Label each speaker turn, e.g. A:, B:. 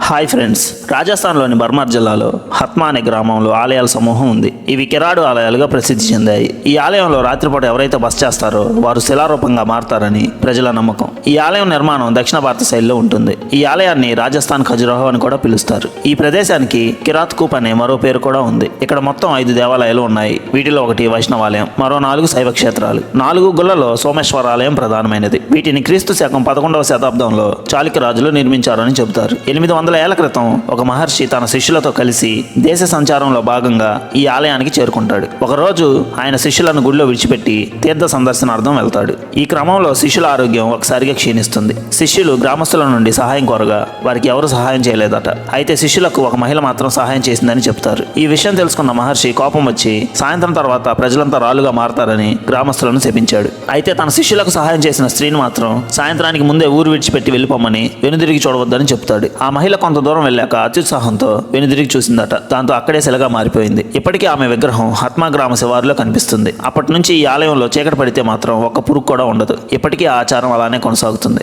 A: Hi friends, రాజస్థాన్లోని బర్మార్ జిల్లాలో హత్మా అనే గ్రామంలో ఆలయాల సమూహం ఉంది. ఇవి కిరాడు ఆలయాలుగా ప్రసిద్ధి చెందాయి. ఈ ఆలయంలో రాత్రిపూట ఎవరైతే బస చేస్తారో వారు శిలారూపంగా మారతారని ప్రజల నమ్మకం. ఈ ఆలయం నిర్మాణం దక్షిణ భారత శైలిలో ఉంటుంది. ఈ ఆలయాన్ని రాజస్థాన్ ఖజురాహో అని కూడా పిలుస్తారు. ఈ ప్రదేశానికి కిరాత్ కూప్ అనే మరో పేరు కూడా ఉంది. ఇక్కడ మొత్తం 5 దేవాలయాలు ఉన్నాయి. వీటిలో ఒకటి వైష్ణవాలయం, మరో 4 శైవ క్షేత్రాలు. 4 గుళ్లలో సోమేశ్వర ఆలయం ప్రధానమైనది. వీటిని క్రీస్తు శకం 11వ శతాబ్దంలో చాళుక్య రాజులు నిర్మించారని చెబుతారు. 800 ఏళ్ల క్రితం ఒక మహర్షి తన శిష్యులతో కలిసి దేశ సంచారంలో భాగంగా ఈ ఆలయానికి చేరుకుంటాడు. ఒకరోజు ఆయన శిష్యులను గుడిలో విడిచిపెట్టి తీర్థ సందర్శనార్థం వెళ్తాడు. ఈ క్రమంలో శిష్యుల ఆరోగ్యం ఒకసారిగా క్షీణిస్తుంది. శిష్యులు గ్రామస్తుల నుండి సహాయం కోరగా వారికి ఎవరు సహాయం చేయలేదట. అయితే శిష్యులకు ఒక మహిళ మాత్రం సహాయం చేసిందని చెప్తారు. ఈ విషయం తెలుసుకున్న మహర్షి కోపం వచ్చి సాయంత్రం తర్వాత ప్రజలంతా రాళ్ళుగా మారతారని గ్రామస్తులను శపించాడు. అయితే తన శిష్యులకు సహాయం చేసిన స్త్రీని మాత్రం సాయంత్రానికి ముందే ఊరు విడిచిపెట్టి వెళ్ళిపోమని వెనుదిరిగి చూడవద్దని చెప్తాడు. ఆ మహిళ కొంత దూరం వెళ్ళాక అత్యుత్సాహంతో వెనుదిరిగి చూసిందట. దాంతో అక్కడే శిలగా మారిపోయింది. ఇప్పటికీ ఆమె విగ్రహం హత్మా గ్రామ శివారులో కనిపిస్తుంది. అప్పటి నుంచి ఈ ఆలయంలో చీకటి పడితే మాత్రం ఒక్క పురుగు కూడా ఉండదు. ఇప్పటికీ ఆ ఆచారం అలానే కొనసాగుతుంది.